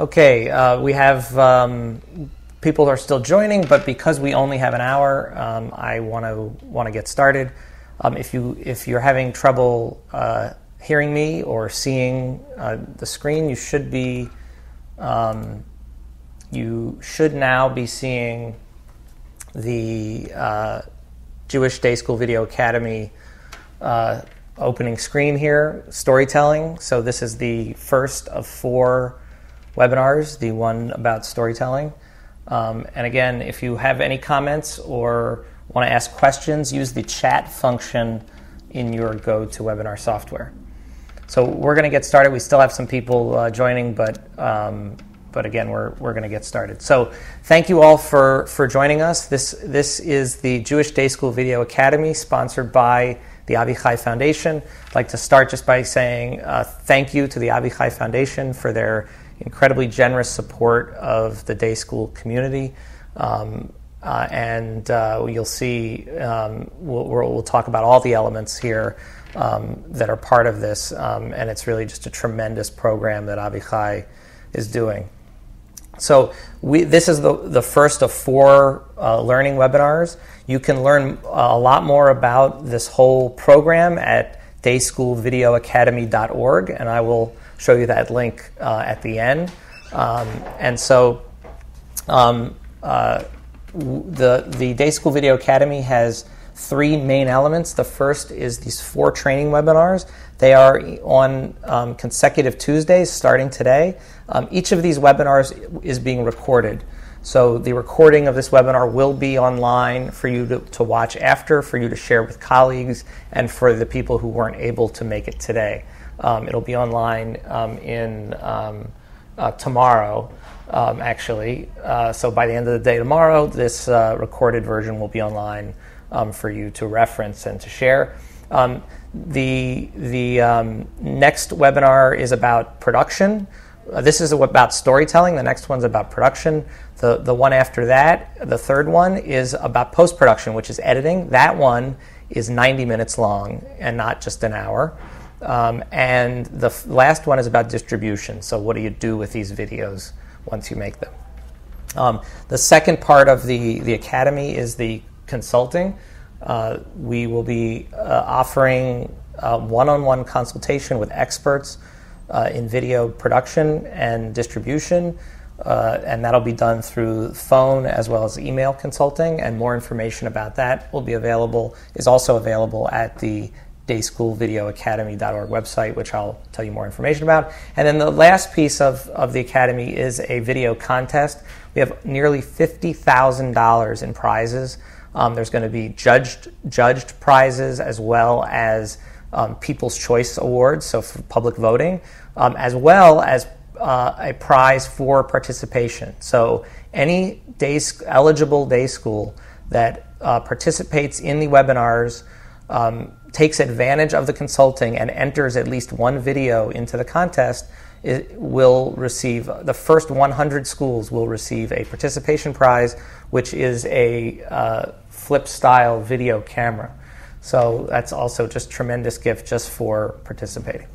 Okay, we have people are still joining, but because we only have an hour, I want to get started. If you're having trouble hearing me or seeing the screen, you should now be seeing the Jewish Day School Video Academy opening screen here, storytelling. So this is the first of 4 webinars, the one about storytelling. And again, if you have any comments or want to ask questions, use the chat function in your GoToWebinar software. So we're going to get started. We still have some people joining, but again, we're going to get started. So thank you all for joining us. This is the Jewish Day School Video Academy, sponsored by the AVI CHAI Foundation. I'd like to start just by saying thank you to the AVI CHAI Foundation for their incredibly generous support of the day school community. And you'll see, we'll talk about all the elements here that are part of this, and it's really just a tremendous program that AVI CHAI is doing. So this is the first of 4 learning webinars. You can learn a lot more about this whole program at dayschoolvideoacademy.org, and I will show you that link at the end. And so the Day School Video Academy has 3 main elements. The first is these 4 training webinars. They are on consecutive Tuesdays starting today. Each of these webinars is being recorded. So the recording of this webinar will be online for you to watch after, for you to share with colleagues, and for the people who weren't able to make it today. It'll be online tomorrow, actually. So by the end of the day tomorrow, this recorded version will be online for you to reference and to share. The next webinar is about production. This is about storytelling. The next one's about production. The one after that, the third one, is about post-production, which is editing. That one is 90 minutes long and not just an hour. And the last one is about distribution. So what do you do with these videos once you make them? The second part of the academy is the consulting. We will be offering one-on-one consultation with experts in video production and distribution, and that'll be done through phone as well as email consulting, and more information about that is also available at the dayschoolvideoacademy.org website, which I'll tell you more information about. And then the last piece of the academy is a video contest. We have nearly $50,000 in prizes. There's going to be judged prizes as well as People's Choice Awards, so for public voting, as well as a prize for participation. So any eligible day school that participates in the webinars, takes advantage of the consulting, and enters at least one video into the contest, will receive, the first 100 schools will receive a participation prize, which is a flip-style video camera. So that's also just a tremendous gift just for participating.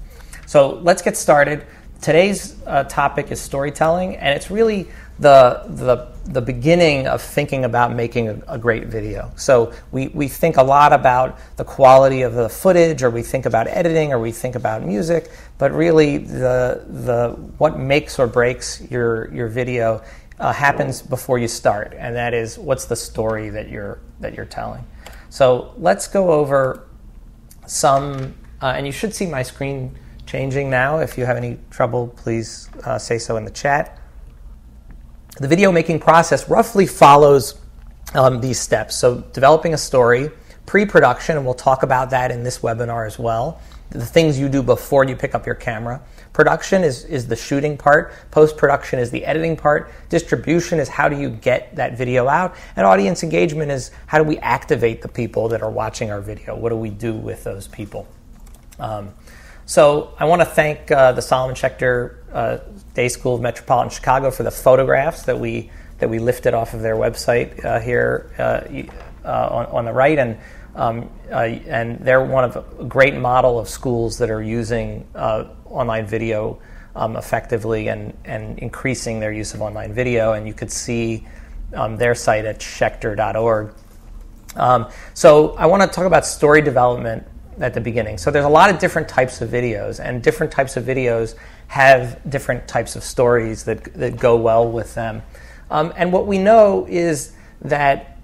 So let's get started. Today's topic is storytelling, and it's really the beginning of thinking about making a great video. So we think a lot about the quality of the footage, or we think about editing, or we think about music, but really what makes or breaks your video happens before you start, and that is, what's the story that you're telling. So let's go over some, and you should see my screen changing now. If you have any trouble, please say so in the chat. The video making process roughly follows these steps. So developing a story, pre-production, and we'll talk about that in this webinar as well. The things you do before you pick up your camera. Production is the shooting part. Post-production is the editing part. Distribution is how do you get that video out. And audience engagement is how do we activate the people that are watching our video. What do we do with those people? So I want to thank the Solomon Schechter Day School of Metropolitan Chicago for the photographs that we lifted off of their website here on the right, and they're one of a great model of schools that are using online video effectively and increasing their use of online video. And you could see their site at schechter.org. So I want to talk about story development at the beginning. So there's a lot of different types of videos, and different types of videos have different types of stories that go well with them. And what we know is that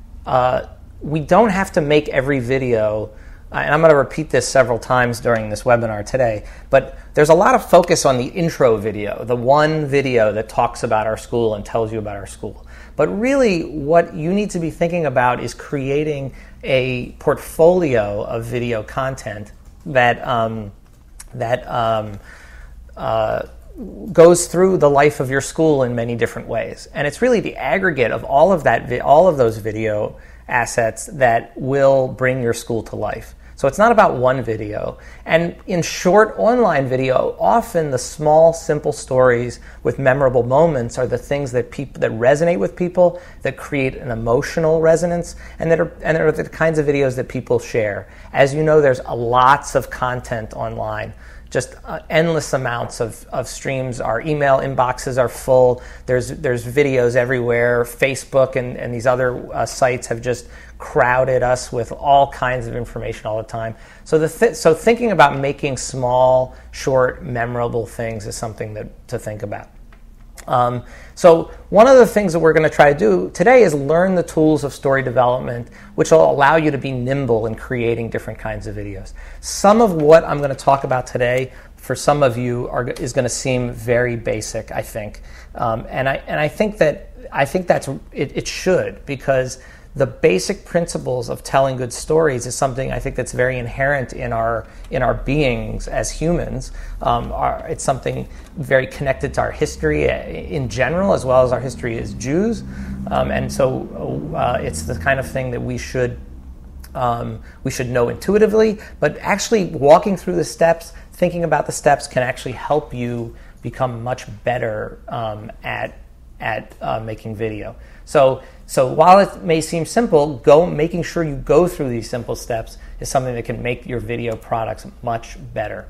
we don't have to make every video, and I'm going to repeat this several times during this webinar today, but there's a lot of focus on the intro video, the one video that talks about our school and tells you about our school. But really what you need to be thinking about is creating a portfolio of video content that goes through the life of your school in many different ways. And it's really the aggregate of all of those video assets that will bring your school to life. So it's not about one video. And in short online video, often the small, simple stories with memorable moments are the things that resonate with people, that create an emotional resonance, and that are the kinds of videos that people share. As you know, there's lots of content online. Just endless amounts of streams. Our email inboxes are full. There's videos everywhere. Facebook and these other sites have just crowded us with all kinds of information all the time. So so thinking about making small, short, memorable things is something to think about. So one of the things that we're going to try to do today is learn the tools of story development, which will allow you to be nimble in creating different kinds of videos. Some of what I'm going to talk about today, for some of you, is going to seem very basic, I think, and I think that's it should, because the basic principles of telling good stories is something I think that's very inherent in our beings as humans. It's something very connected to our history in general, as well as our history as Jews, and so it's the kind of thing that we should know intuitively. But actually, walking through the steps, thinking about the steps, can actually help you become much better at making video. So while it may seem simple, making sure you go through these simple steps is something that can make your video products much better.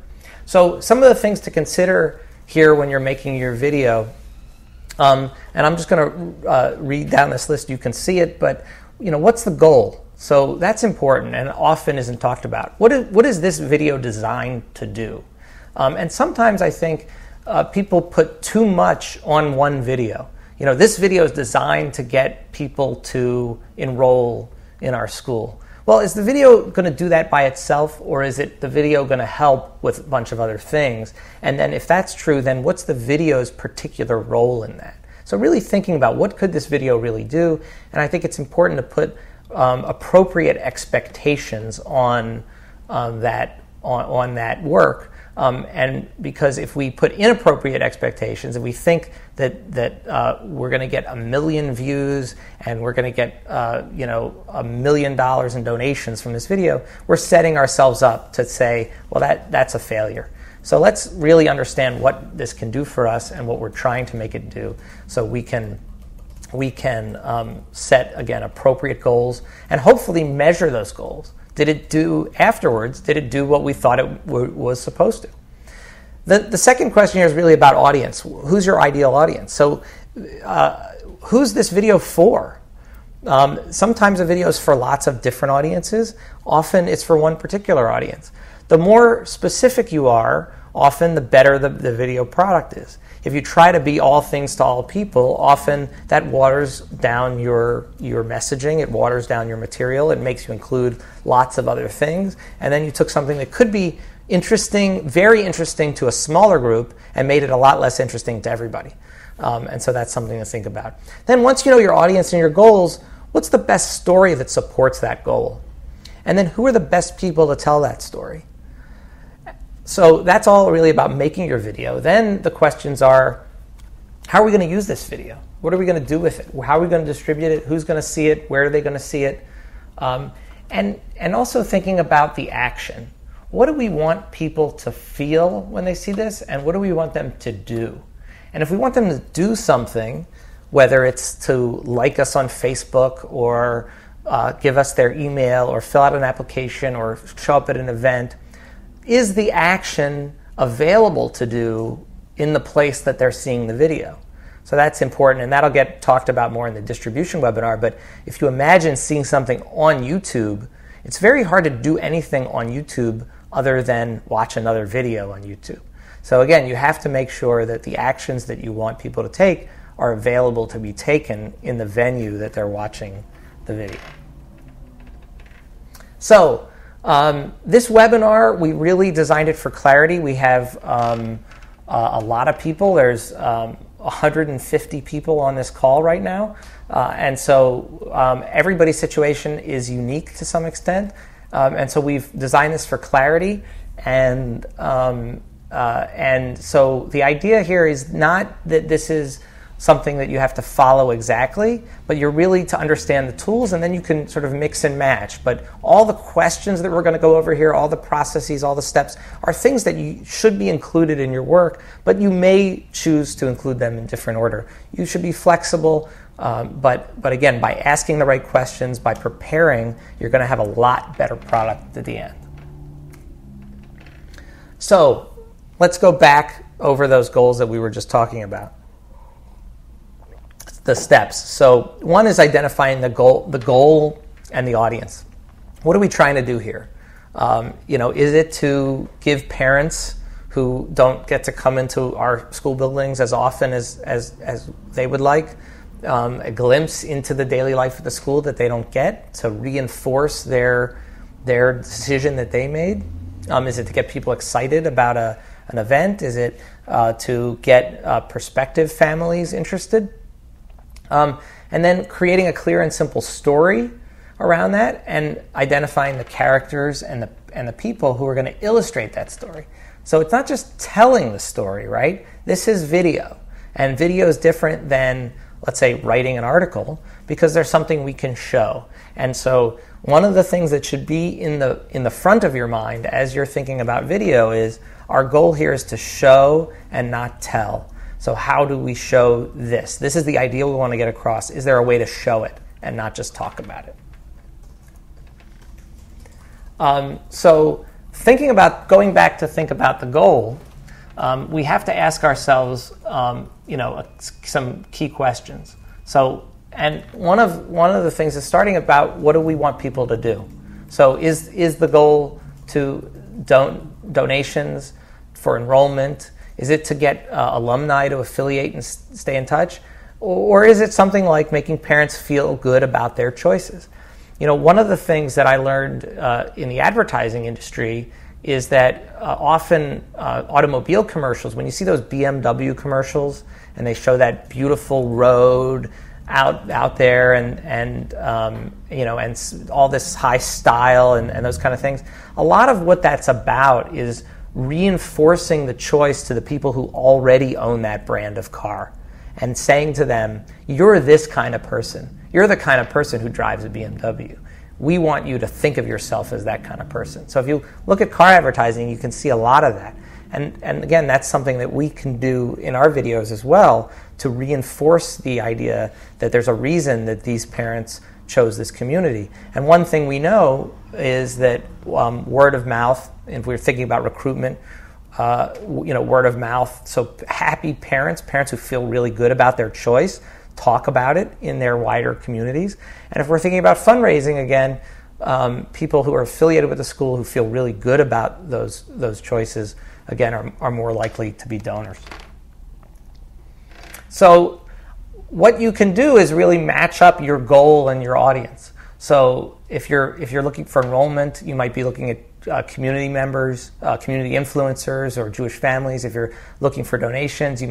So some of the things to consider here when you're making your video, and I'm just going to read down this list. You can see it, but what's the goal? So that's important and often isn't talked about. What is this video designed to do? And sometimes I think people put too much on one video. This video is designed to get people to enroll in our school. Well, is the video going to do that by itself, or is the video going to help with a bunch of other things? And then if that's true, then what's the video's particular role in that? So really thinking about what could this video really do, and I think it's important to put appropriate expectations on that work. And because if we put inappropriate expectations, if we think that we're going to get 1 million views and we're going to get $1 million in donations from this video, we're setting ourselves up to say, well, that's a failure. So let's really understand what this can do for us and what we're trying to make it do, so we can set, again, appropriate goals and hopefully measure those goals. Did it do what we thought it was supposed to? The second question here is really about audience. Who's your ideal audience? So who's this video for? Sometimes a video is for lots of different audiences. Often it's for one particular audience. The more specific you are, often the better the video product is. If you try to be all things to all people, often that waters down your messaging, it waters down your material, it makes you include lots of other things, and then you took something that could be interesting, very interesting to a smaller group, and made it a lot less interesting to everybody. And so that's something to think about. Then once you know your audience and your goals, what's the best story that supports that goal? And then who are the best people to tell that story? So that's all really about making your video. Then the questions are, how are we going to use this video? What are we going to do with it? How are we going to distribute it? Who's going to see it? Where are they going to see it? And also thinking about the action. What do we want people to feel when they see this? And what do we want them to do? And if we want them to do something, whether it's to like us on Facebook or give us their email or fill out an application or show up at an event, is the action available to do in the place that they're seeing the video. So that's important, and that'll get talked about more in the distribution webinar. But if you imagine seeing something on YouTube, it's very hard to do anything on YouTube other than watch another video on YouTube. So again, you have to make sure that the actions that you want people to take are available to be taken in the venue that they're watching the video. So this webinar, we really designed it for clarity. We have a lot of people. There's 150 people on this call right now. And so everybody's situation is unique to some extent. And so we've designed this for clarity. And so the idea here is not that this is something that you have to follow exactly, but you're really to understand the tools, and then you can sort of mix and match. But all the questions that we're going to go over here, all the processes, all the steps, are things that you should be included in your work, but you may choose to include them in different order. You should be flexible, but again, by asking the right questions, by preparing, you're going to have a lot better product at the end. So let's go back over those goals that we were just talking about. The steps. So one is identifying the goal and the audience. What are we trying to do here? Is it to give parents who don't get to come into our school buildings as often as they would like a glimpse into the daily life of the school that they don't get, to reinforce their decision that they made? Is it to get people excited about an event? Is it to get prospective families interested? And then creating a clear and simple story around that, and identifying the characters and the people who are going to illustrate that story. So it's not just telling the story, right? This is video, and video is different than, let's say, writing an article, because there's something we can show. And so one of the things that should be in the front of your mind as you're thinking about video is, our goal here is to show and not tell. So how do we show this? This is the idea we want to get across. Is there a way to show it and not just talk about it? So going back to think about the goal, we have to ask ourselves, some key questions. So, and one of the things is starting about, what do we want people to do? So is the goal to donations for enrollment? Is it to get alumni to affiliate and stay in touch? Or is it something like making parents feel good about their choices? One of the things that I learned in the advertising industry is that often automobile commercials, when you see those BMW commercials and they show that beautiful road out there and all this high style and those kind of things, a lot of what that's about is reinforcing the choice to the people who already own that brand of car, and saying to them, you're this kind of person. You're the kind of person who drives a BMW. We want you to think of yourself as that kind of person. So if you look at car advertising, you can see a lot of that. And again, that's something that we can do in our videos as well, to reinforce the idea that there's a reason that these parents chose this community. And one thing we know is that word of mouth, if we're thinking about recruitment, word of mouth. So happy parents who feel really good about their choice, talk about it in their wider communities. And if we're thinking about fundraising, again, people who are affiliated with the school who feel really good about those choices, again, are more likely to be donors. So what you can do is really match up your goal and your audience. So if you're looking for enrollment, you might be looking at community members, community influencers, or Jewish families. If you're looking for donations,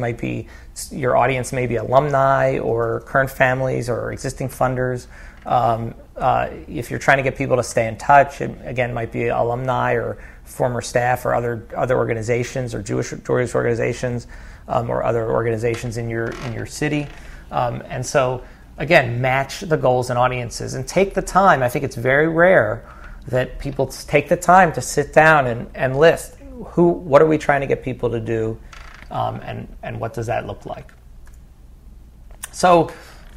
your audience may be alumni or current families or existing funders. If you're trying to get people to stay in touch, it again might be alumni or former staff or other organizations, or Jewish organizations, or other organizations in your city. And so again, match the goals and audiences, and take the time. I think it's very rare that people take the time to sit down and list what are we trying to get people to do, and what does that look like. So,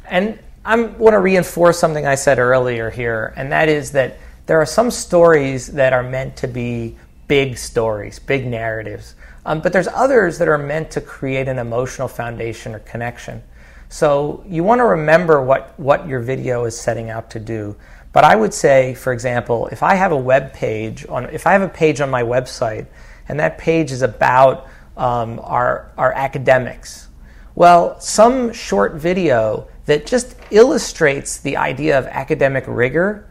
and I want to reinforce something I said earlier here, and that is that there are some stories that are meant to be big stories, big narratives. But there's others that are meant to create an emotional foundation or connection. So you want to remember what your video is setting out to do. But I would say, for example, if I have a page on my website, and that page is about our academics, well, some short video that just illustrates the idea of academic rigor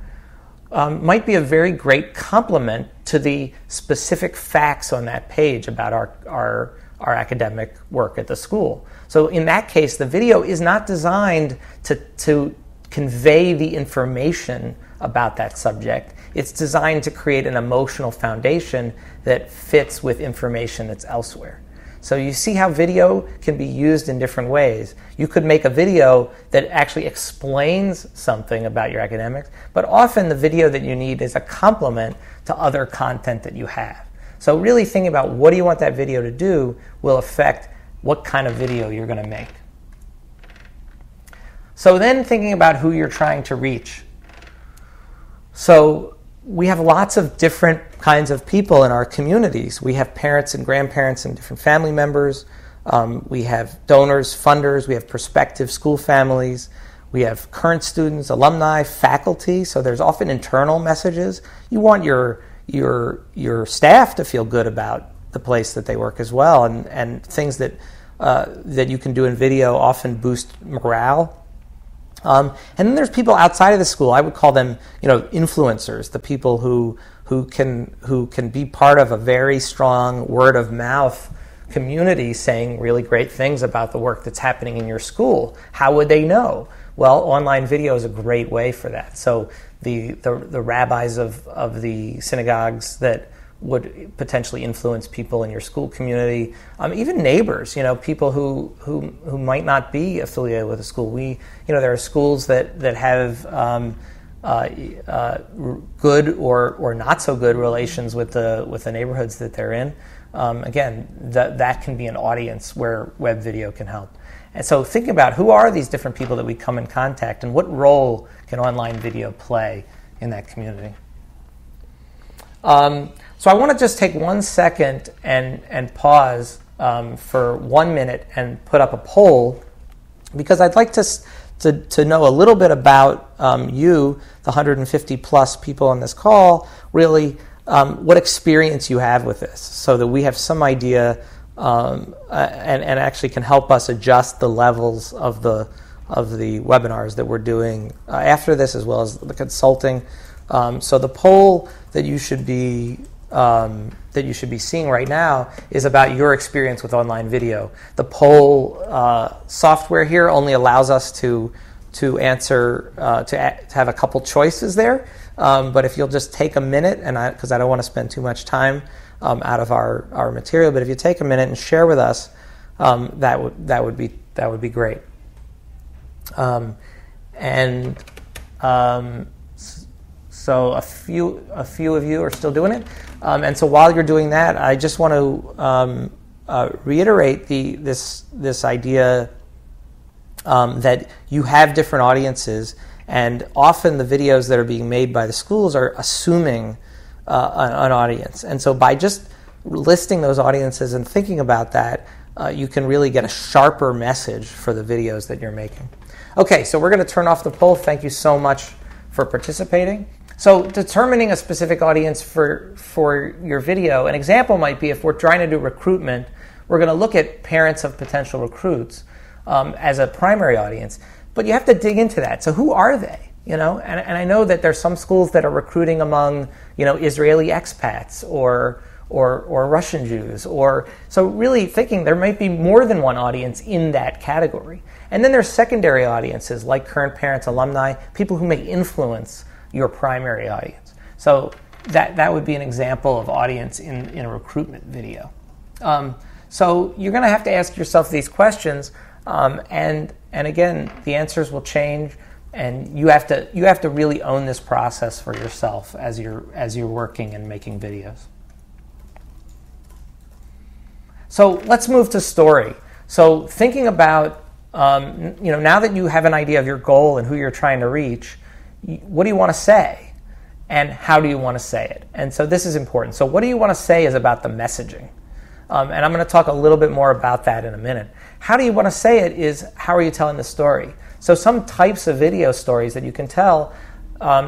might be a very great complement to the specific facts on that page about our academic work at the school. So in that case, the video is not designed to convey the information about that subject. It's designed to create an emotional foundation that fits with information that's elsewhere. So you see how video can be used in different ways. You could make a video that actually explains something about your academics, but often the video that you need is a complement to other content that you have. So really thinking about what do you want that video to do will affect what kind of video you're going to make. So then thinking about who you're trying to reach. So we have lots of different kinds of people in our communities. We have parents and grandparents and different family members. We have donors, funders. We have prospective school families. We have current students, alumni, faculty. So there's often internal messages. You want your staff to feel good about the place that they work as well, and things that you can do in video often boost morale. And then there's people outside of the school. I would call them, influencers, the people who can be part of a very strong word of mouth community saying really great things about the work that's happening in your school. How would they know? Well, online video is a great way for that. So the rabbis of the synagogues that would potentially influence people in your school community, even neighbors, people who might not be affiliated with a school. There are schools that have good or not so good relations with the neighborhoods that they're in. Again, that can be an audience where web video can help. And so think about who are these different people that we come in contact, and what role can online video play in that community. So I want to just take 1 second and pause for 1 minute and put up a poll, because I'd like to know a little bit about you, the 150 plus people on this call, really what experience you have with this, so that we have some idea and actually can help us adjust the levels of the webinars that we're doing after this, as well as the consulting. So the poll that you should be seeing right now is about your experience with online video. The poll software here only allows us to answer to have a couple choices there. But if you'll just take a minute, because I don't want to spend too much time out of our material, but if you take a minute and share with us, that would be great. So a few of you are still doing it, and so while you're doing that, I just want to reiterate this idea that you have different audiences, and often the videos that are being made by the schools are assuming an audience, and so by just listing those audiences and thinking about that, you can really get a sharper message for the videos that you're making. Okay, so we're going to turn off the poll. Thank you so much for participating. So determining a specific audience for your video, an example might be if we're trying to do recruitment, we're going to look at parents of potential recruits as a primary audience, but you have to dig into that. So who are they? And I know that there's some schools that are recruiting among Israeli expats or Russian Jews, so really thinking there might be more than one audience in that category. And then there's secondary audiences like current parents, alumni, people who may influence your primary audience. So that would be an example of audience in a recruitment video. So you're going to have to ask yourself these questions, and again, the answers will change, and you have to really own this process for yourself as you're working and making videos. So let's move to story. So thinking about now that you have an idea of your goal and who you're trying to reach, what do you want to say, and how do you want to say it? And so this is important. So what do you want to say is about the messaging. And I'm going to talk a little bit more about that in a minute. How do you want to say it is, how are you telling the story? So some types of video stories that you can tell,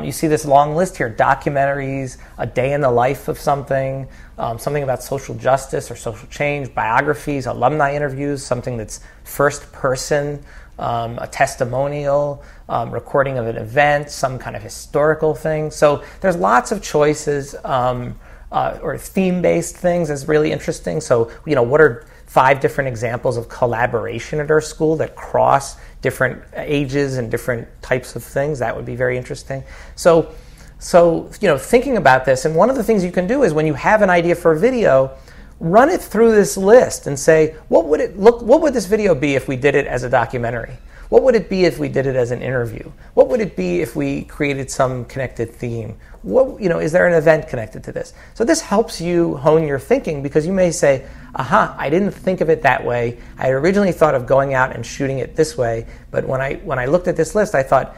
you see this long list here: documentaries, a day in the life of something, something about social justice or social change, biographies, alumni interviews, something that's first person, a testimonial, recording of an event, some kind of historical thing. So there's lots of choices, or theme-based things is really interesting. So, what are 5 different examples of collaboration at our school that cross different ages and different types of things? That would be very interesting. So thinking about this, and one of the things you can do is when you have an idea for a video, run it through this list and say, what would this video be if we did it as a documentary? What would it be if we did it as an interview? What would it be if we created some connected theme? Is there an event connected to this? So this helps you hone your thinking, because you may say, I didn't think of it that way. I originally thought of going out and shooting it this way, but when I looked at this list, I thought,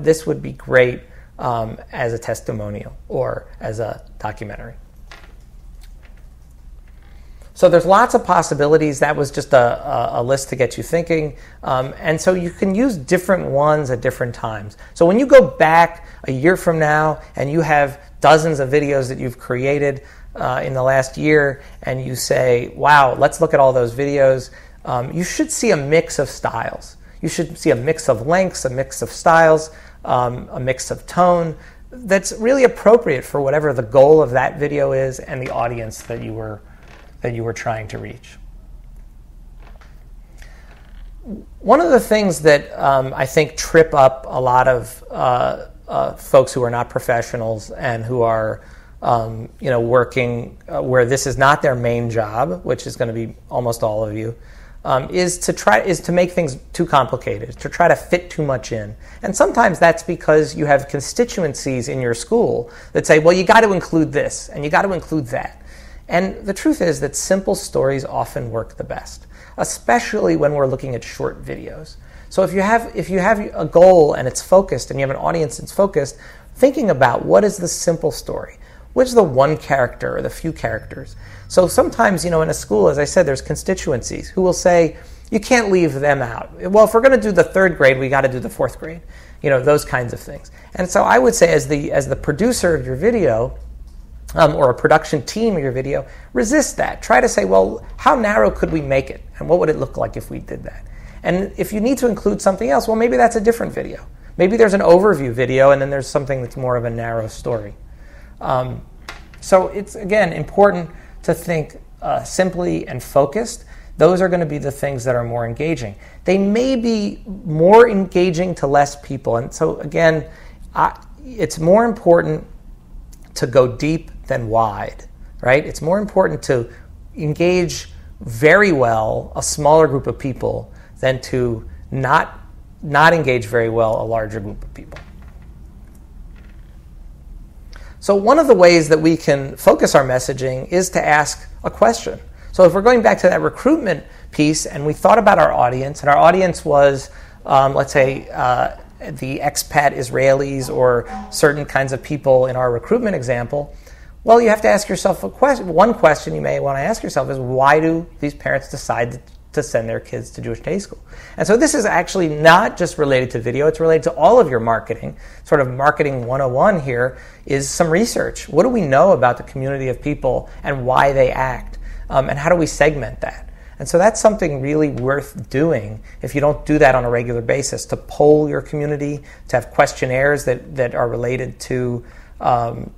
this would be great as a testimonial or as a documentary. So there's lots of possibilities. That was just a list to get you thinking. And so you can use different ones at different times. So when you go back a year from now and you have dozens of videos that you've created in the last year, and you say, wow, let's look at all those videos, you should see a mix of styles. You should see a mix of lengths, a mix of styles, a mix of tone that's really appropriate for whatever the goal of that video is and the audience that you were trying to reach. One of the things that I think trip up a lot of folks who are not professionals and who are working where this is not their main job, which is going to be almost all of you, is to make things too complicated, to try to fit too much in. And sometimes that's because you have constituencies in your school that say, well, you got to include this and you got to include that. And the truth is that simple stories often work the best, especially when we're looking at short videos. So if you have a goal and it's focused and you have an audience that's focused, thinking about what is the simple story, which is the one character or the few characters. So sometimes, in a school, as I said, there's constituencies who will say, you can't leave them out. Well, if we're going to do the 3rd grade, we got to do the 4th grade, those kinds of things. And so I would say as the producer of your video, or a production team of your video, resist that. Try to say, well, how narrow could we make it? And what would it look like if we did that? And if you need to include something else, well, maybe that's a different video. Maybe there's an overview video and then there's something that's more of a narrow story. So it's, again, important to think simply and focused. Those are going to be the things that are more engaging. They may be more engaging to less people. And so, again, it's more important to go deep than wide, right? It's more important to engage very well a smaller group of people than to not engage very well a larger group of people. So one of the ways that we can focus our messaging is to ask a question. So if we're going back to that recruitment piece and we thought about our audience, and our audience was, let's say, the expat Israelis or certain kinds of people in our recruitment example, well, you have to ask yourself a question. One question you may want to ask yourself is, why do these parents decide to send their kids to Jewish day school? And so this is actually not just related to video, it's related to all of your marketing. Sort of marketing 101 here is some research. What do we know about the community of people and why they act? And how do we segment that? And so that's something really worth doing if you don't do that on a regular basis, to poll your community, to have questionnaires that are related to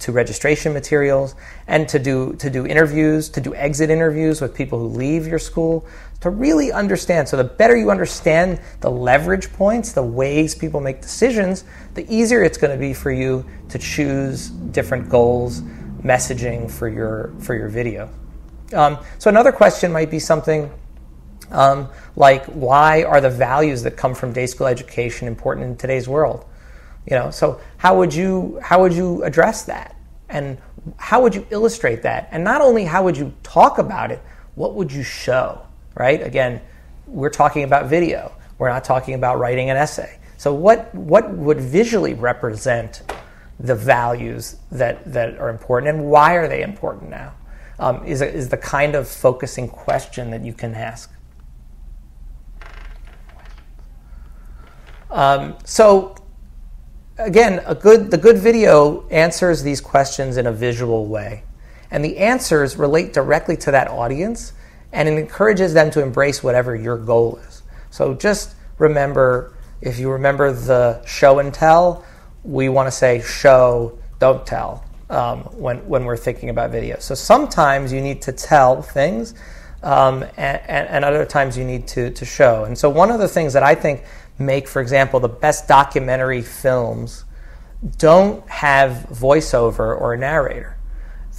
registration materials, and to do interviews, to do exit interviews with people who leave your school, to really understand. So the better you understand the leverage points, the ways people make decisions, the easier it's going to be for you to choose different goals, messaging for your video. So another question might be something like, why are the values that come from day school education important in today's world? So how would you address that? And how would you illustrate that? And not only how would you talk about it, what would you show, right? Again, we're talking about video. We're not talking about writing an essay. So what would visually represent the values that are important, and why are they important now? is the kind of focusing question that you can ask. So again, the good video answers these questions in a visual way. And the answers relate directly to that audience, and it encourages them to embrace whatever your goal is. So just remember, if you remember the show and tell, we want to say show, don't tell when we're thinking about video. So sometimes you need to tell things, and other times you need to show. And so one of the things that I think make, for example, the best documentary films don't have voiceover or a narrator.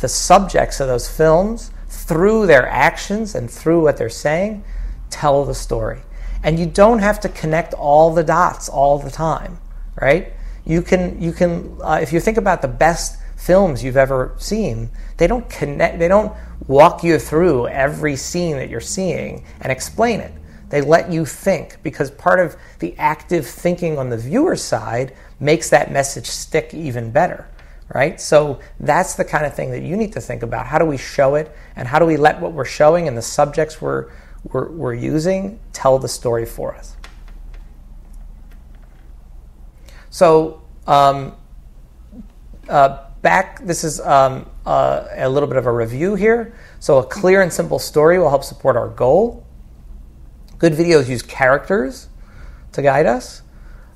The subjects of those films, through their actions and through what they're saying, tell the story. And you don't have to connect all the dots all the time, right? You can if you think about the best films you've ever seen, they don't walk you through every scene that you're seeing and explain it. They let you think, because part of the active thinking on the viewer's side makes that message stick even better, right? So that's the kind of thing that you need to think about. How do we show it, and how do we let what we're showing and the subjects we're using tell the story for us? So this is a little bit of a review here. So a clear and simple story will help support our goal. Good videos use characters to guide us.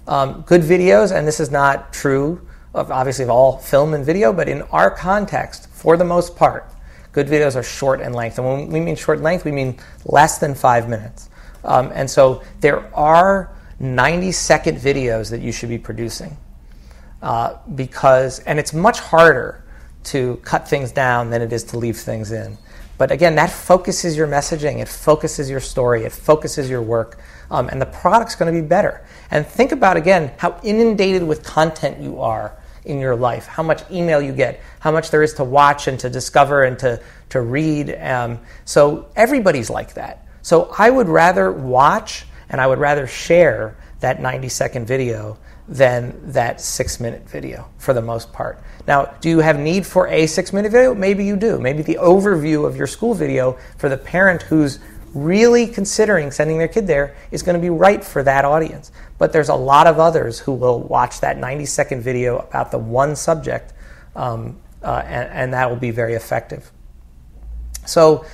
Good videos, and this is not true of obviously of all film and video, but in our context, for the most part, good videos are short in length. And when we mean short in length, we mean less than 5 minutes. And so there are 90-second videos that you should be producing and it's much harder to cut things down than it is to leave things in. But again, that focuses your messaging, it focuses your story, it focuses your work, and the product's going to be better. And think about, again, how inundated with content you are in your life, how much email you get, how much there is to watch and to discover and to read. So everybody's like that. So I would rather watch and I would rather share that 90-second video than that 6-minute video for the most part. Now, do you have need for a 6-minute video? Maybe you do. Maybe the overview of your school video for the parent who's really considering sending their kid there is going to be right for that audience. But there's a lot of others who will watch that 90-second video about the one subject, and that will be very effective. So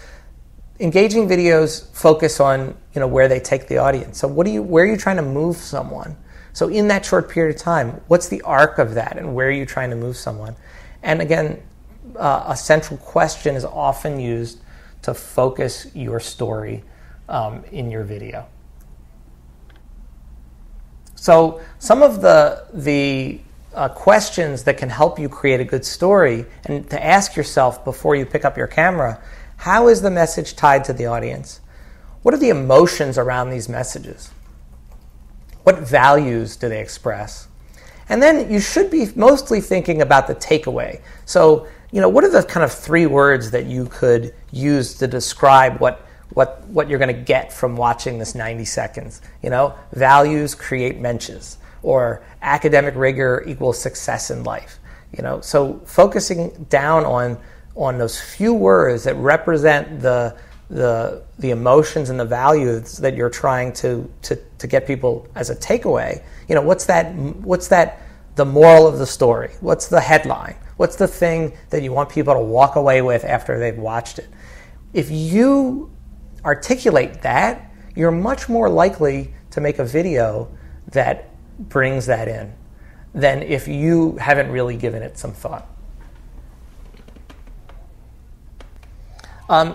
engaging videos focus on where they take the audience. So where are you trying to move someone? So in that short period of time, what's the arc of that, and where are you trying to move someone? And again, a central question is often used to focus your story in your video. So some of the questions that can help you create a good story, and to ask yourself before you pick up your camera, how is the message tied to the audience? What are the emotions around these messages? What values do they express? And then you should be mostly thinking about the takeaway. So, what are the kind of 3 words that you could use to describe what you're going to get from watching this 90 seconds? Values create mensches, or academic rigor equals success in life. So focusing down on those few words that represent the emotions and the values that you're trying to get people as a takeaway. What's that the moral of the story? What's the headline? What's the thing that you want people to walk away with after they've watched it? If you articulate that, you're much more likely to make a video that brings that in than if you haven't really given it some thought.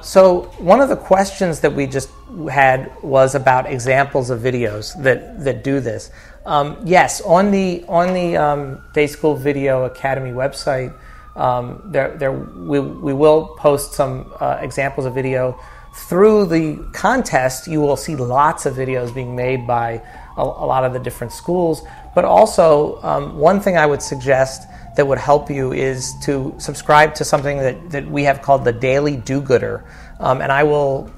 So one of the questions that we just had was about examples of videos that do this. Yes, on the Day School Video Academy website, we will post some examples of video. Through the contest, you will see lots of videos being made by a lot of the different schools. But also, one thing I would suggest that would help you is to subscribe to something that we have called the Daily Do-Gooder. And I will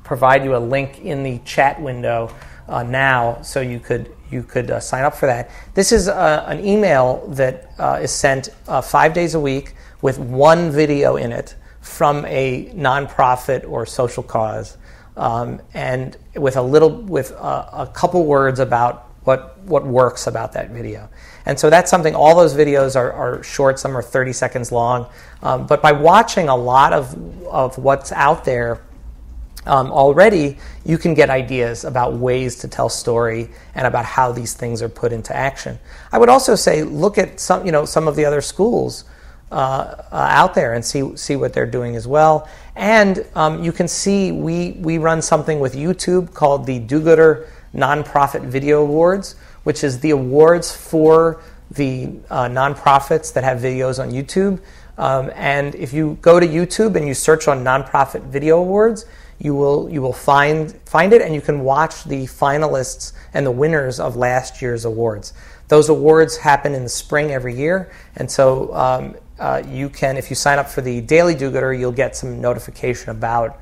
provide you a link in the chat window now, so you could sign up for that. This is an email that is sent 5 days a week with one video in it from a nonprofit or social cause, and with a couple words about what works about that video. And so that's something, all those videos are short, some are 30 seconds long, but by watching a lot of what's out there already, you can get ideas about ways to tell story and about how these things are put into action. I would also say look at some of the other schools out there and see what they're doing as well. And you can see we run something with YouTube called the Do-Gooder Nonprofit Video Awards, which is the awards for the nonprofits that have videos on YouTube. And if you go to YouTube and you search on Nonprofit Video Awards, you will find it, and you can watch the finalists and the winners of last year's awards. Those awards happen in the spring every year, and so you can, if you sign up for the Daily Do-Gooder, you'll get some notification about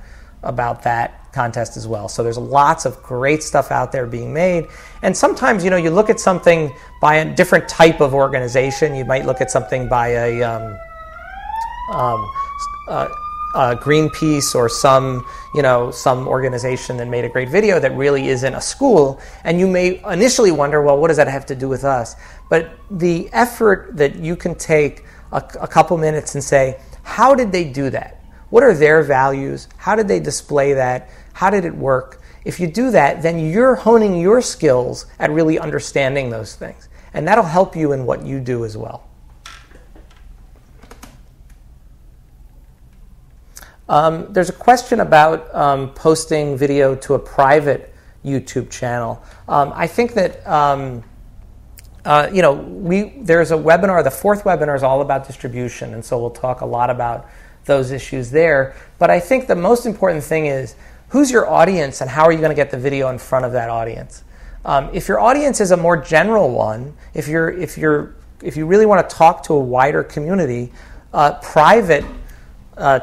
that contest as well. So there's lots of great stuff out there being made, and sometimes you look at something by a different type of organization. You might look at something by a Greenpeace or some organization that made a great video that really isn't a school, and you may initially wonder, well, what does that have to do with us? But the effort that you can take a couple minutes and say, how did they do that? What are their values? How did they display that? How did it work? If you do that, then you're honing your skills at really understanding those things, and that'll help you in what you do as well. There's a question about posting video to a private YouTube channel. I think that there's a webinar. The fourth webinar is all about distribution, and so we'll talk a lot about those issues there. But I think the most important thing is, who's your audience, and how are you going to get the video in front of that audience? If your audience is a more general one, if you really want to talk to a wider community, private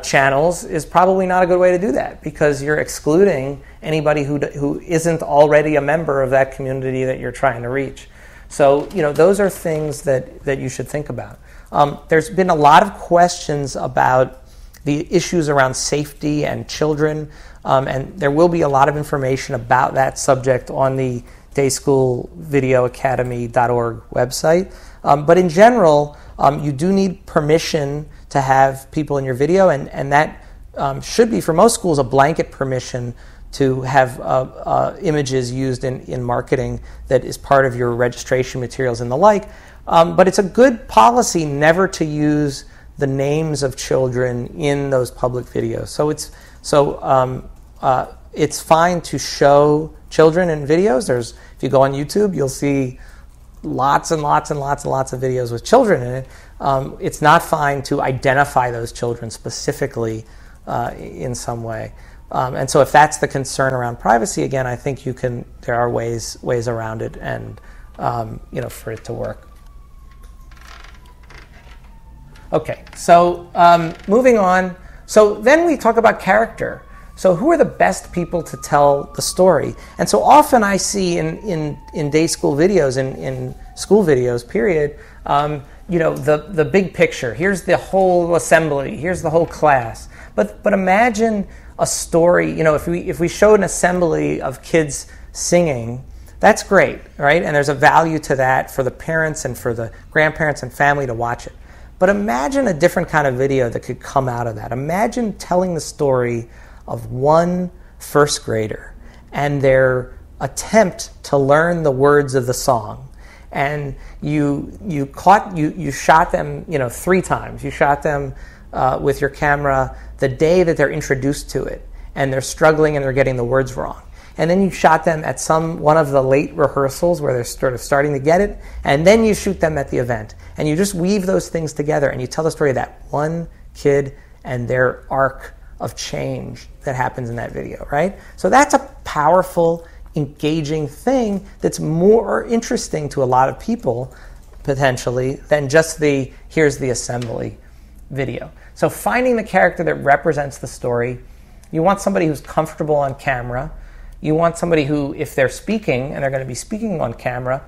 channels is probably not a good way to do that, because you're excluding anybody who isn't already a member of that community that you're trying to reach. So those are things that you should think about. There's been a lot of questions about the issues around safety and children, and there will be a lot of information about that subject on the dayschoolvideoacademy.org website. But in general, you do need permission to have people in your video, and that should be, for most schools, a blanket permission to have images used in marketing that is part of your registration materials and the like. But it's a good policy never to use the names of children in those public videos. It's fine to show children in videos. If you go on YouTube, you'll see lots and lots and lots and lots of videos with children in it. It's not fine to identify those children specifically in some way. And so if that's the concern around privacy, again, I think there are ways around it, and for it to work. Okay, so moving on. So then we talk about character. So who are the best people to tell the story? And so often I see in day school videos, in school videos, period, the big picture. Here's the whole assembly. Here's the whole class. But imagine a story. If we showed an assembly of kids singing, that's great, right? And there's a value to that for the parents and for the grandparents and family to watch it. But imagine a different kind of video that could come out of that. Imagine telling the story of one first grader and their attempt to learn the words of the song. And you shot them 3 times. You shot them with your camera the day that they're introduced to it, and they're struggling and they're getting the words wrong. And then you shot them at one of the late rehearsals where they're sort of starting to get it, and then you shoot them at the event. And you just weave those things together, and you tell the story of that one kid and their arc of change that happens in that video, right? So that's a powerful, engaging thing that's more interesting to a lot of people, potentially, than just here's the assembly video. So finding the character that represents the story. You want somebody who's comfortable on camera. You want somebody who, if they're speaking, and they're going to be speaking on camera,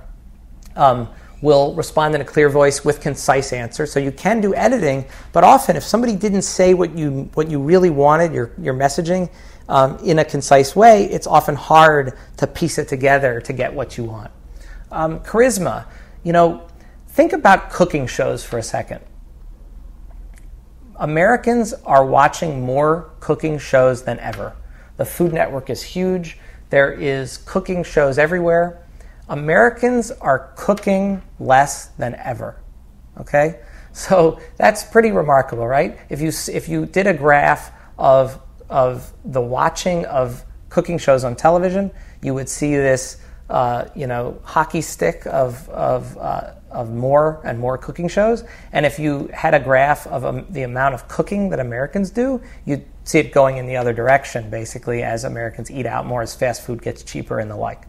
will respond in a clear voice with concise answers. So you can do editing, but often if somebody didn't say what you really wanted, your messaging, in a concise way, it's often hard to piece it together to get what you want. Charisma. Think about cooking shows for a second. Americans are watching more cooking shows than ever. The Food Network is huge. There is cooking shows everywhere. Americans are cooking less than ever. Okay? So that's pretty remarkable, right? If you did a graph of the watching of cooking shows on television, you would see this hockey stick of more and more cooking shows. And if you had a graph of the amount of cooking that Americans do, you'd see it going in the other direction, basically, as Americans eat out more, as fast food gets cheaper and the like.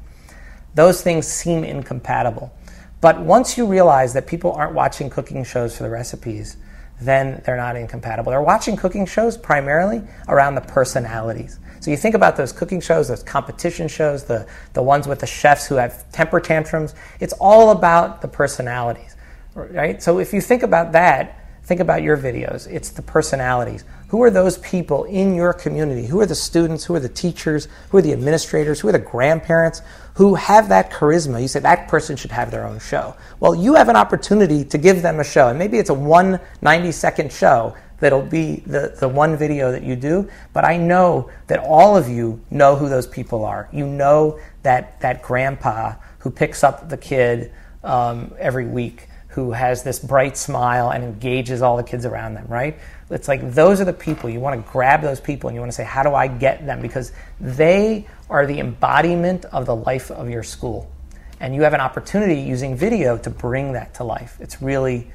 Those things seem incompatible. But once you realize that people aren't watching cooking shows for the recipes, then they're not incompatible. They're watching cooking shows primarily around the personalities. So you think about those cooking shows, those competition shows, the ones with the chefs who have temper tantrums. It's all about the personalities, right? So if you think about that, think about your videos. It's the personalities. Who are those people in your community? Who are the students? Who are the teachers? Who are the administrators? Who are the grandparents who have that charisma? You say that person should have their own show. Well, you have an opportunity to give them a show. And maybe it's a 90-second show that'll be the one video that you do. But I know that all of you know who those people are. You know that grandpa who picks up the kid every week, who has this bright smile and engages all the kids around them, right? It's like those are the people. You want to grab those people and you want to say, how do I get them? Because they are the embodiment of the life of your school. And you have an opportunity using video to bring that to life. It's really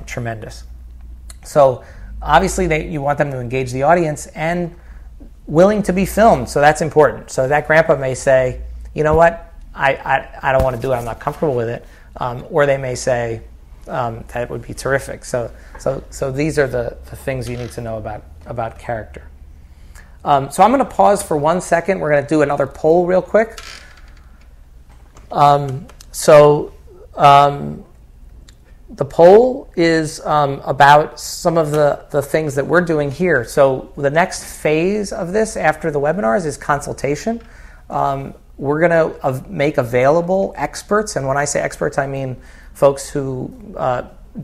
tremendous. So obviously you want them to engage the audience and willing to be filmed. So that's important. So that grandpa may say, you know what, I don't want to do it. I'm not comfortable with it. Or they may say, that would be terrific. So these are the things you need to know about character. So I'm going to pause for 1 second. We're going to do another poll real quick. The poll is about some of the things that we're doing here. So the next phase of this after the webinars is consultation. We're going to make available experts, and when I say experts, I mean folks who,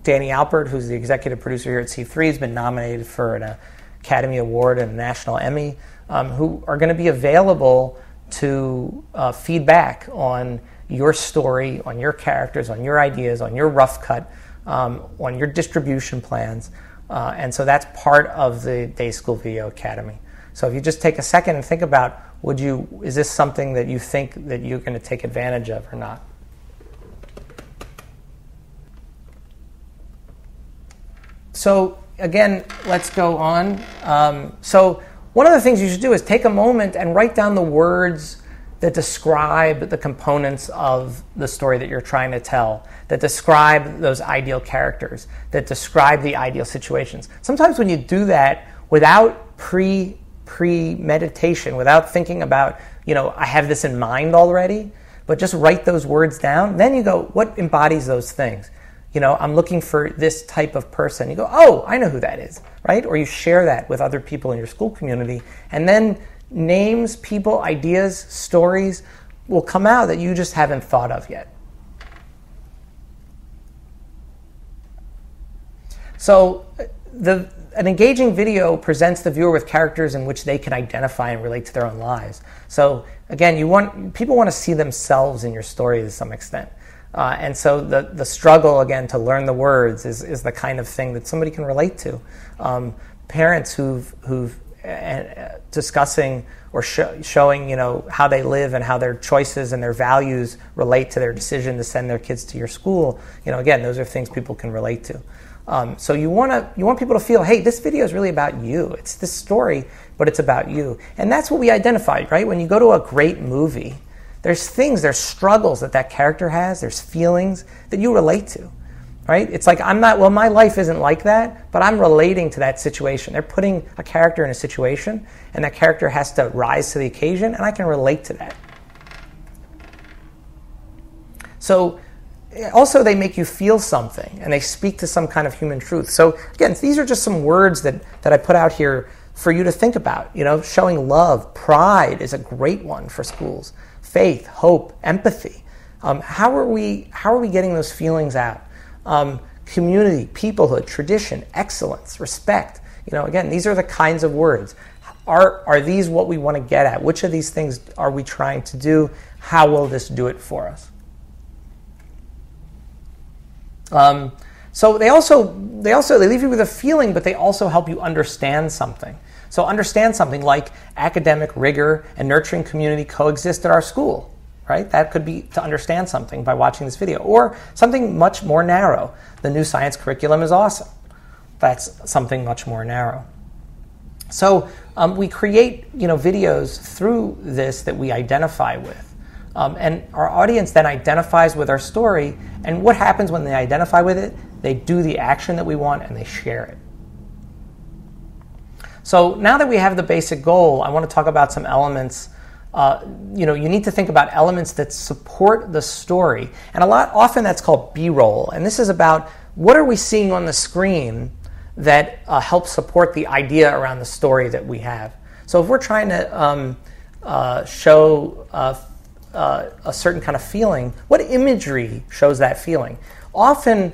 Danny Alpert, who's the executive producer here at See3, has been nominated for an Academy Award and a National Emmy, who are going to be available to feedback on your story, on your characters, on your ideas, on your rough cut, on your distribution plans. And so that's part of the Day School Video Academy. So if you just take a second and think about, is this something that you think that you're going to take advantage of or not? So again, let's go on. So one of the things you should do is take a moment and write down the words that describe the components of the story that you're trying to tell, that describe those ideal characters, that describe the ideal situations. Sometimes when you do that without premeditation, without thinking about, I have this in mind already, but just write those words down, then you go, what embodies those things? I'm looking for this type of person. You go, oh, I know who that is, right? Or you share that with other people in your school community, and then names, people, ideas, stories will come out that you just haven't thought of yet. So an engaging video presents the viewer with characters in which they can identify and relate to their own lives. So again, people want to see themselves in your story to some extent. And so the struggle, again, to learn the words is the kind of thing that somebody can relate to. Parents who've discussing or showing, how they live and how their choices and their values relate to their decision to send their kids to your school. Again, those are things people can relate to. So you want people to feel, hey, this video is really about you. It's this story, but it's about you. And that's what we identified, right? When you go to a great movie, there's struggles that character has, there's feelings that you relate to, right? It's like, my life isn't like that, but I'm relating to that situation. They're putting a character in a situation, and that character has to rise to the occasion, and I can relate to that. So also they make you feel something, and they speak to some kind of human truth. So again, these are just some words that I put out here for you to think about. Showing love, pride is a great one for schools. Faith, hope, empathy. How are we getting those feelings out? Community, peoplehood, tradition, excellence, respect. Again, these are the kinds of words. Are these what we want to get at? Which of these things are we trying to do? How will this do it for us? So they leave you with a feeling, but they also help you understand something. So understand something like academic rigor and nurturing community coexist at our school, right? That could be to understand something by watching this video. Or something much more narrow. The new science curriculum is awesome. That's something much more narrow. So we create videos through this that we identify with. And our audience then identifies with our story. And what happens when they identify with it? They do the action that we want and they share it. So now that we have the basic goal, I want to talk about some elements. You need to think about elements that support the story. And often that's called B-roll. And this is about what are we seeing on the screen that helps support the idea around the story that we have. So if we're trying to show a certain kind of feeling, what imagery shows that feeling? Often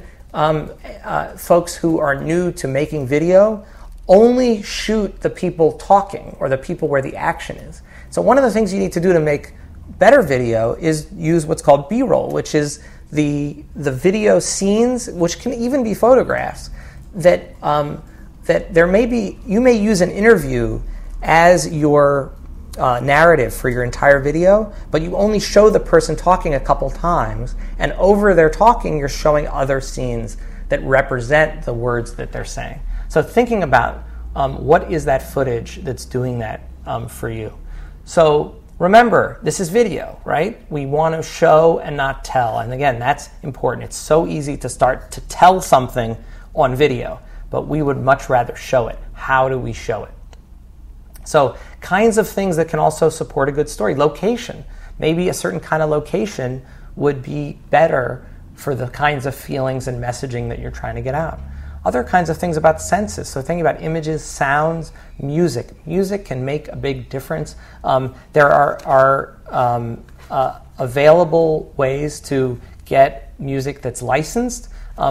folks who are new to making video only shoot the people talking or the people where the action is. So one of the things you need to do to make better video is use what's called B-roll, which is the video scenes, which can even be photographs, that you may use an interview as your narrative for your entire video, but you only show the person talking a couple times, and over their talking, you're showing other scenes that represent the words that they're saying. So thinking about what is that footage that's doing that for you. So remember, this is video, right? We want to show and not tell. And again, that's important. It's so easy to start to tell something on video, but we would much rather show it. How do we show it? So kinds of things that can also support a good story. Location. Maybe a certain kind of location would be better for the kinds of feelings and messaging that you're trying to get out. Other kinds of things about senses. So thinking about images, sounds, music. Music can make a big difference. There are available ways to get music that's licensed.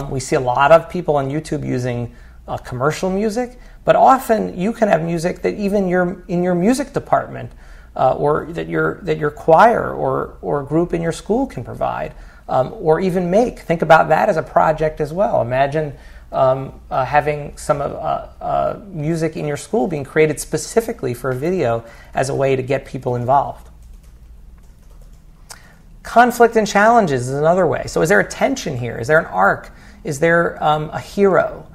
We see a lot of people on YouTube using commercial music, but often you can have music that even in your music department or that your choir or group in your school can provide, or even make. Think about that as a project as well. Imagine having some music in your school being created specifically for a video as a way to get people involved. Conflict and challenges is another way. So is there a tension here? Is there an arc? Is there a hero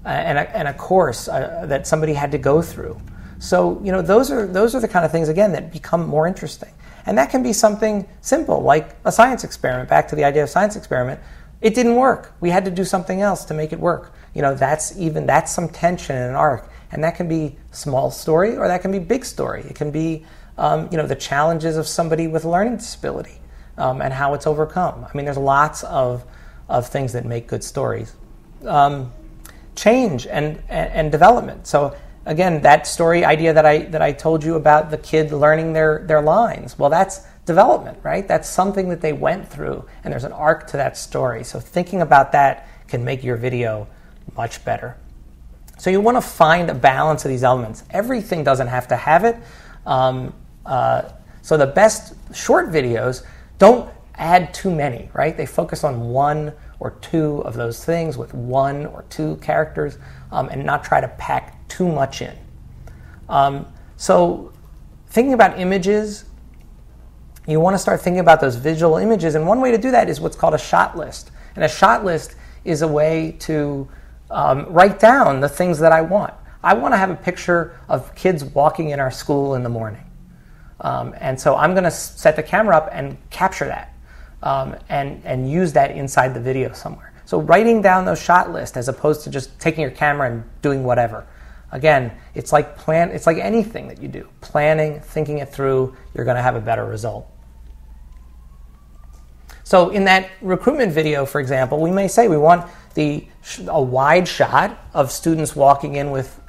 and a course that somebody had to go through? So those are the kind of things, again, that become more interesting. And that can be something simple, like a science experiment. Back to the idea of science experiment. It didn't work. We had to do something else to make it work. That's some tension in an arc. And that can be small story or that can be big story. It can be, the challenges of somebody with a learning disability and how it's overcome. I mean, there's lots of things that make good stories. Change and development. So again, that story idea that I told you about the kid learning their lines. Well, that's development, right? That's something that they went through, and there's an arc to that story. So thinking about that can make your video much better. So you want to find a balance of these elements. Everything doesn't have to have it. So the best short videos don't add too many, right? They focus on one or two of those things with one or two characters and not try to pack too much in. So thinking about images, you want to start thinking about those visual images, and one way to do that is what's called a shot list. And a shot list is a way to write down the things that I want. I want to have a picture of kids walking in our school in the morning. And so I'm going to set the camera up and capture that and use that inside the video somewhere. So writing down those shot lists as opposed to just taking your camera and doing whatever. Again, it's like anything that you do. Planning, thinking it through, you're going to have a better result. So in that recruitment video, for example, we may say we want a wide shot of students walking in with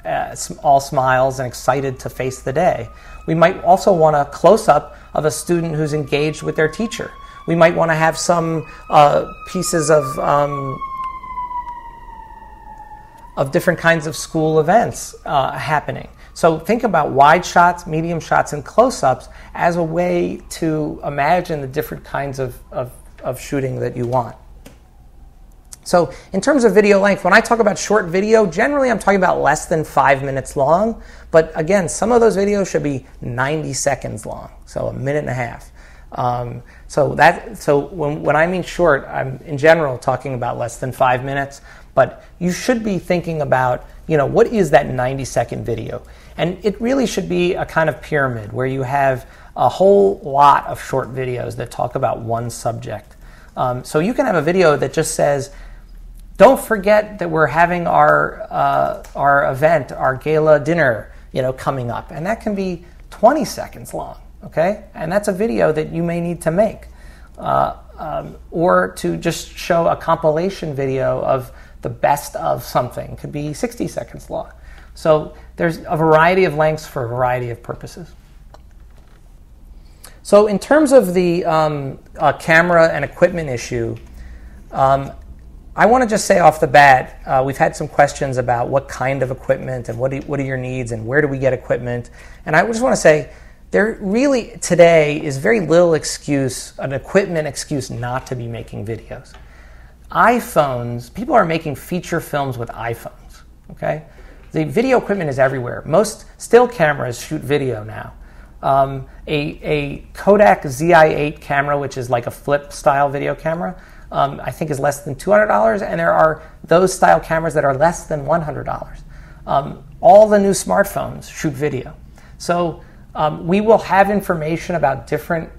all smiles and excited to face the day. We might also want a close-up of a student who's engaged with their teacher. We might want to have some pieces of different kinds of school events happening. So think about wide shots, medium shots, and close-ups as a way to imagine the different kinds of shooting that you want. So in terms of video length, when I talk about short video, generally I'm talking about less than 5 minutes long. But again, some of those videos should be 90 seconds long, so a minute and a half. So when I mean short, I'm in general talking about less than 5 minutes. But you should be thinking about, what is that 90-second video? And it really should be a kind of pyramid where you have a whole lot of short videos that talk about one subject. So you can have a video that just says, don't forget that we're having our event, our gala dinner, coming up. And that can be 20 seconds long, okay? And that's a video that you may need to make. Or to just show a compilation video of the best of something. Could be 60 seconds long. So there's a variety of lengths for a variety of purposes. So in terms of the camera and equipment issue, I want to just say off the bat, we've had some questions about what kind of equipment and what are your needs and where do we get equipment. And I just want to say, there really today is very little an equipment excuse not to be making videos. iPhones, people are making feature films with iPhones, okay? The video equipment is everywhere. Most still cameras shoot video now. A Kodak ZI-8 camera, which is like a flip-style video camera, I think is less than $200, and there are those style cameras that are less than $100. All the new smartphones shoot video. So we will have information about different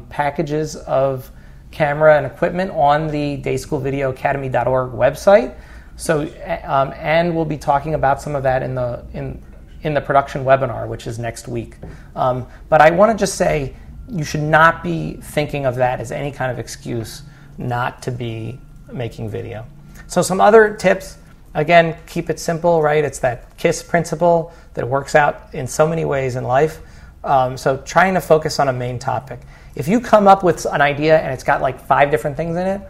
packages of camera and equipment on the dayschoolvideoacademy.org website. So, and we'll be talking about some of that in the production webinar, which is next week. But I want to just say, you should not be thinking of that as any kind of excuse not to be making video. So some other tips, again, keep it simple, right? It's that KISS principle that works out in so many ways in life. So trying to focus on a main topic. If you come up with an idea and it's got like 5 different things in it,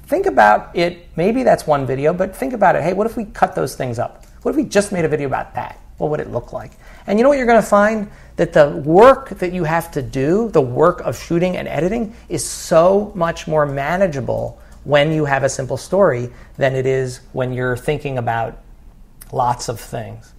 think about it. Maybe that's one video, but think about it. Hey, what if we cut those things up? What if we just made a video about that? What would it look like? And you know what you're going to find? That the work that you have to do, the work of shooting and editing, is so much more manageable when you have a simple story than it is when you're thinking about lots of things.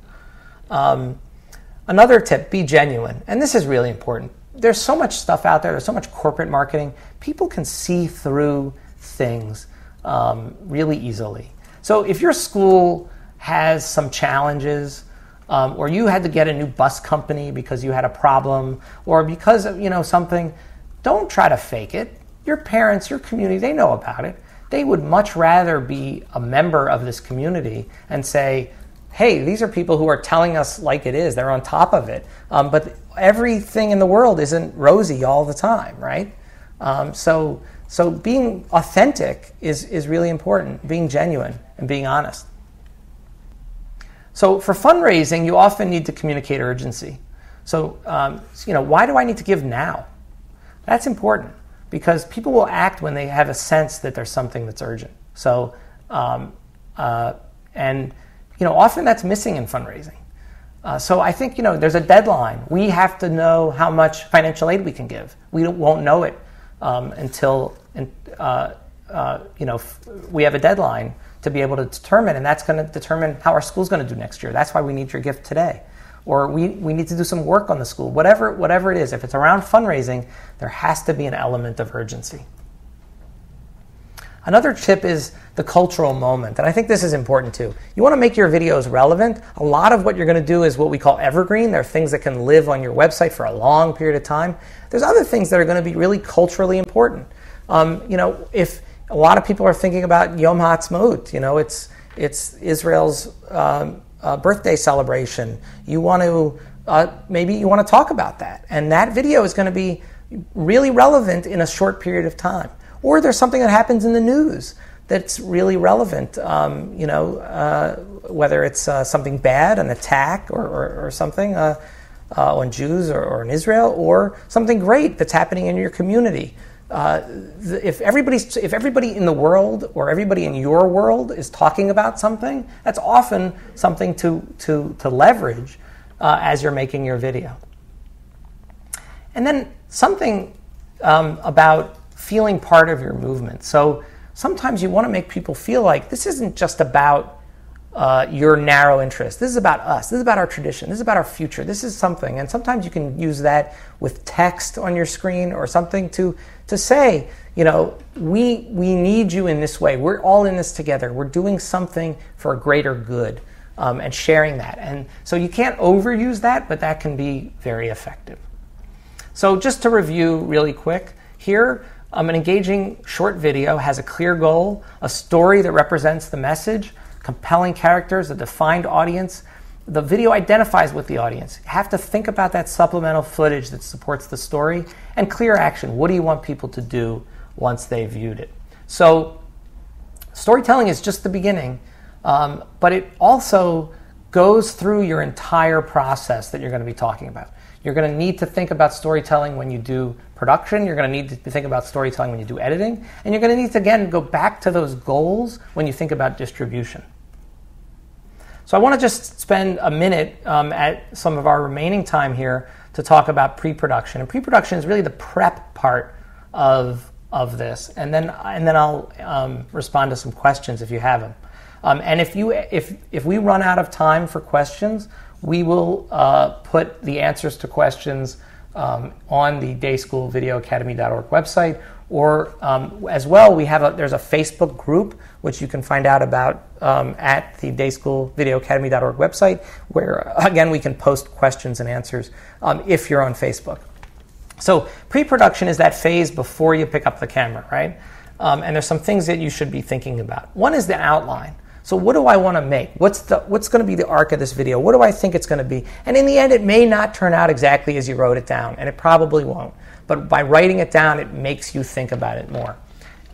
Another tip, be genuine. And this is really important. There's so much stuff out there. There's so much corporate marketing. People can see through things really easily. So if your school has some challenges, or you had to get a new bus company because you had a problem, or because of something, don't try to fake it. Your parents, your community, they know about it. They would much rather be a member of this community and say, hey, these are people who are telling us like it is. They're on top of it. But everything in the world isn't rosy all the time, right? So being authentic is really important, being genuine and being honest. So for fundraising, you often need to communicate urgency. So, why do I need to give now? That's important because people will act when they have a sense that there's something that's urgent. So, often that's missing in fundraising. So I think, there's a deadline. We have to know how much financial aid we can give. We won't know it until we have a deadline to be able to determine, and that's going to determine how our school's going to do next year. That's why we need your gift today. Or we need to do some work on the school. Whatever it is, if it's around fundraising, there has to be an element of urgency. Another tip is the cultural moment, and I think this is important too. You want to make your videos relevant. A lot of what you're going to do is what we call evergreen. There are things that can live on your website for a long period of time. There's other things that are going to be really culturally important. If a lot of people are thinking about Yom HaAtzmaut, it's Israel's birthday celebration. You want to maybe you want to talk about that, and that video is going to be really relevant in a short period of time. Or there's something that happens in the news that's really relevant, whether it's something bad, an attack or something on Jews or in Israel, or something great that's happening in your community. If everybody in the world or everybody in your world is talking about something, that's often something to leverage as you're making your video. And then something about feeling part of your movement. So sometimes you want to make people feel like this isn't just about your narrow interest. This is about us. This is about our tradition. This is about our future. This is something. And sometimes you can use that with text on your screen or something to say, we need you in this way. We're all in this together. We're doing something for a greater good, and sharing that. And so you can't overuse that, but that can be very effective. So just to review really quick, here, an engaging short video has a clear goal, a story that represents the message, compelling characters, a defined audience. The video identifies with the audience. You have to think about that supplemental footage that supports the story, and clear action. What do you want people to do once they've viewed it? So storytelling is just the beginning, but it also goes through your entire process that you're going to be talking about. You're going to need to think about storytelling when you do production. You're going to need to think about storytelling when you do editing. And you're going to need to, again, go back to those goals when you think about distribution. So I want to just spend a minute at some of our remaining time here to talk about pre-production. And pre-production is really the prep part of this. And then I'll respond to some questions if you have them. And if we run out of time for questions, we will put the answers to questions on the dayschoolvideoacademy.org website, or as well, there's a Facebook group which you can find out about at the dayschoolvideoacademy.org website, where again we can post questions and answers if you're on Facebook. So pre-production is that phase before you pick up the camera, right? And there's some things that you should be thinking about. One is the outline. So what do I want to make? What's going to be the arc of this video? What do I think it's going to be? And in the end, it may not turn out exactly as you wrote it down, and it probably won't. But by writing it down, it makes you think about it more.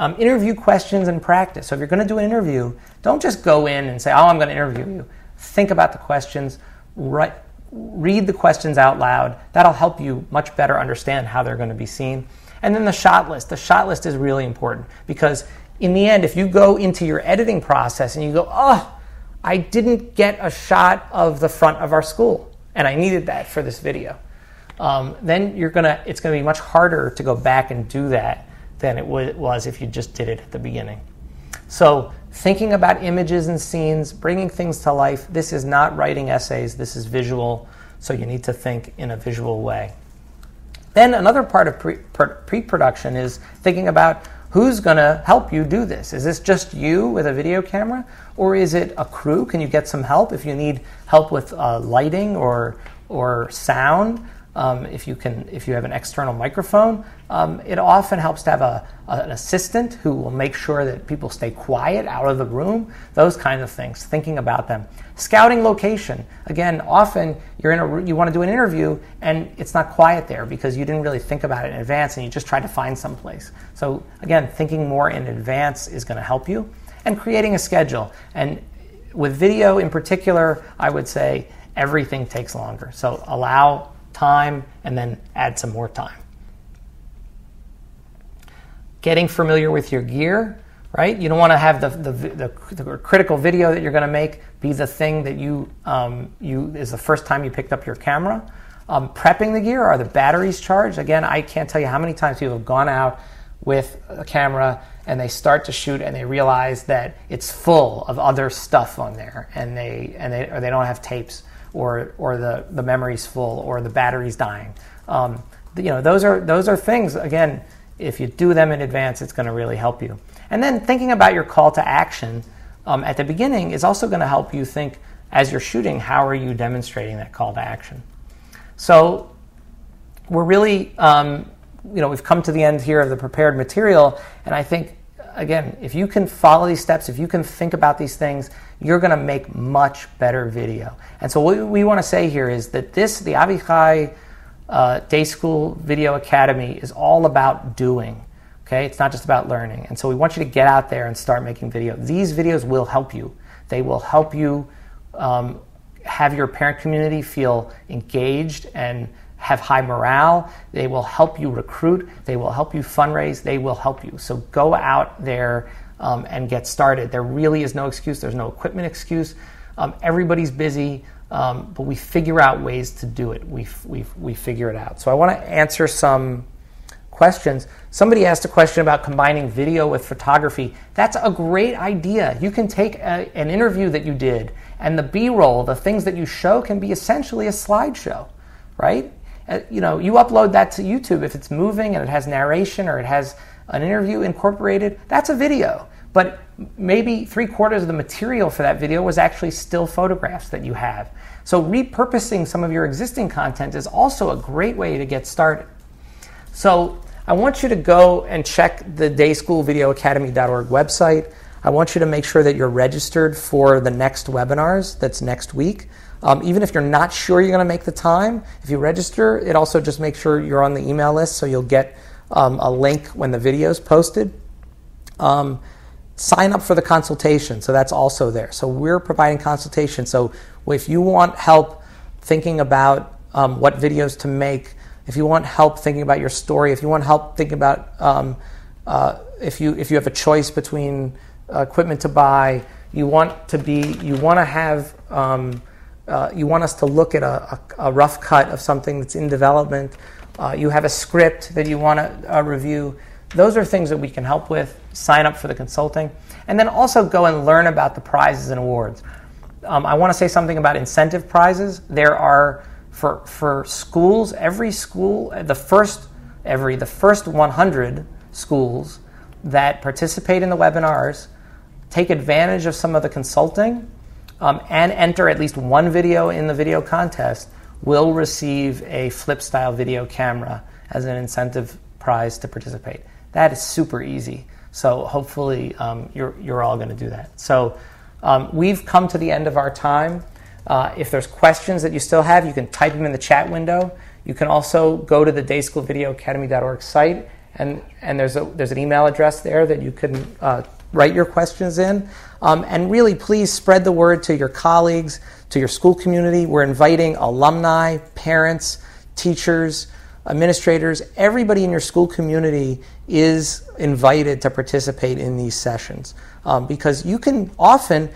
Interview questions and practice. So if you're going to do an interview, don't just go in and say, oh, I'm going to interview you. Think about the questions. Read the questions out loud. That'll help you much better understand how they're going to be seen. And then the shot list. The shot list is really important because in the end, if you go into your editing process and you go, oh, I didn't get a shot of the front of our school and I needed that for this video, then it's going to be much harder to go back and do that than it was if you just did it at the beginning. So thinking about images and scenes, bringing things to life, this is not writing essays, this is visual, so you need to think in a visual way. Then another part of pre-production is thinking about who's going to help you do this. Is this just you with a video camera, or is it a crew? Can you get some help if you need help with lighting or sound? If you have an external microphone, it often helps to have an assistant who will make sure that people stay quiet out of the room. Those kinds of things. Thinking about them. Scouting location. Again, often you want to do an interview and it's not quiet there because you didn't really think about it in advance and you just tried to find some place. So again, thinking more in advance is going to help you. And creating a schedule. And with video in particular, I would say everything takes longer. So allow time and then add some more time. Getting familiar with your gear, right? You don't want to have the critical video that you're going to make be the thing that you is the first time you picked up your camera. Prepping the gear, are the batteries charged? Again, I can't tell you how many times people have gone out with a camera and they start to shoot and they realize that it's full of other stuff on there and they don't have tapes. Or the memory's full, or the battery's dying. Those are things. Again, if you do them in advance, it's going to really help you. And then thinking about your call to action at the beginning is also going to help you think as you're shooting. How are you demonstrating that call to action? So we're really, we've come to the end here of the prepared material, and I think, again, if you can follow these steps, if you can think about these things, you're going to make much better video. And so what we want to say here is that the AVI CHAI Day School Video Academy is all about doing. Okay, it's not just about learning. And so we want you to get out there and start making videos. These videos will help you. They will help you have your parent community feel engaged and have high morale. They will help you recruit. They will help you fundraise. They will help you. So go out there and get started. There really is no excuse. There's no equipment excuse. Everybody's busy, but we figure out ways to do it. We figure it out. So I want to answer some questions. Somebody asked a question about combining video with photography. That's a great idea. You can take an interview that you did, and the B-roll, the things that you show, can be essentially a slideshow, right? You upload that to YouTube. If it's moving and it has narration or it has an interview incorporated, that's a video. But maybe 3/4 of the material for that video was actually still photographs that you have. So repurposing some of your existing content is also a great way to get started. So I want you to go and check the dayschoolvideoacademy.org website. I want you to make sure that you're registered for the next webinars that's next week. Even if you're not sure you're going to make the time, if you register, it also just makes sure you're on the email list so you'll get a link when the video is posted. Sign up for the consultation, so that's also there. So we're providing consultation. So if you want help thinking about what videos to make, if you want help thinking about your story, if you want help thinking about if you have a choice between equipment to buy, you want us to look at a rough cut of something that's in development, you have a script that you want to review, those are things that we can help with. Sign up for the consulting. And then also go and learn about the prizes and awards. I want to say something about incentive prizes. There are, for schools, every school, the first 100 schools that participate in the webinars, take advantage of some of the consulting, and enter at least one video in the video contest, will receive a flip-style video camera as an incentive prize to participate. That is super easy. So hopefully you're all going to do that. So we've come to the end of our time. If there's questions that you still have, you can type them in the chat window. You can also go to the dayschoolvideoacademy.org site, and there's an email address there that you can write your questions in. And really, please spread the word to your colleagues, to your school community. We're inviting alumni, parents, teachers, administrators. Everybody in your school community is invited to participate in these sessions, because you can often,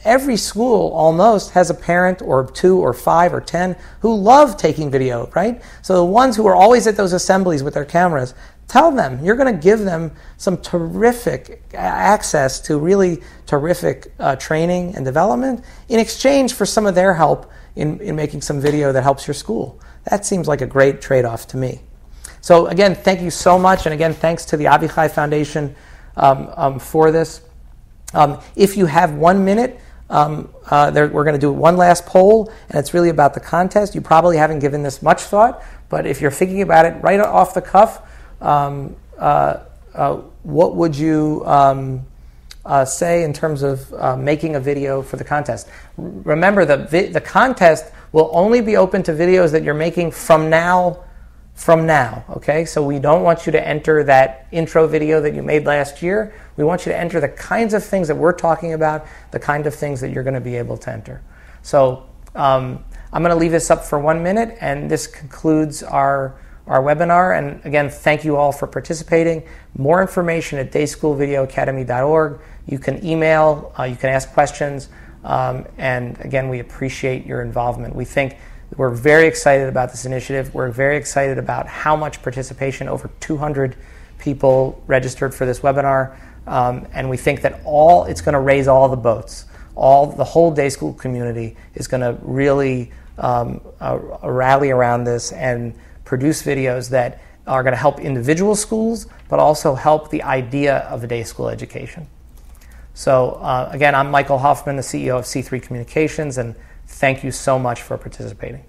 every school almost has a parent or 2 or 5 or 10 who love taking video, right? So the ones who are always at those assemblies with their cameras, tell them you're going to give them some terrific access to really terrific training and development in exchange for some of their help in making some video that helps your school. That seems like a great trade-off to me. So again, thank you so much, and again, thanks to the AVI CHAI Foundation for this. If you have 1 minute, we're going to do one last poll, and it's really about the contest. You probably haven't given this much thought, but if you're thinking about it right off the cuff, what would you say in terms of making a video for the contest? Remember, the contest will only be open to videos that you're making from now, okay? So we don't want you to enter that intro video that you made last year. We want you to enter the kinds of things that we're talking about, the kind of things that you're going to be able to enter. So I'm going to leave this up for 1 minute, and this concludes our webinar. And again, thank you all for participating. More information at dayschoolvideoacademy.org. You can email, you can ask questions, and again, we appreciate your involvement. We're very excited about this initiative. We're very excited about how much participation, over 200 people registered for this webinar, and we think that it's going to raise all the boats. The whole day school community is going to really rally around this and produce videos that are going to help individual schools, but also help the idea of a day school education. So again, I'm Michael Hoffman, the CEO of See3 Communications, and thank you so much for participating.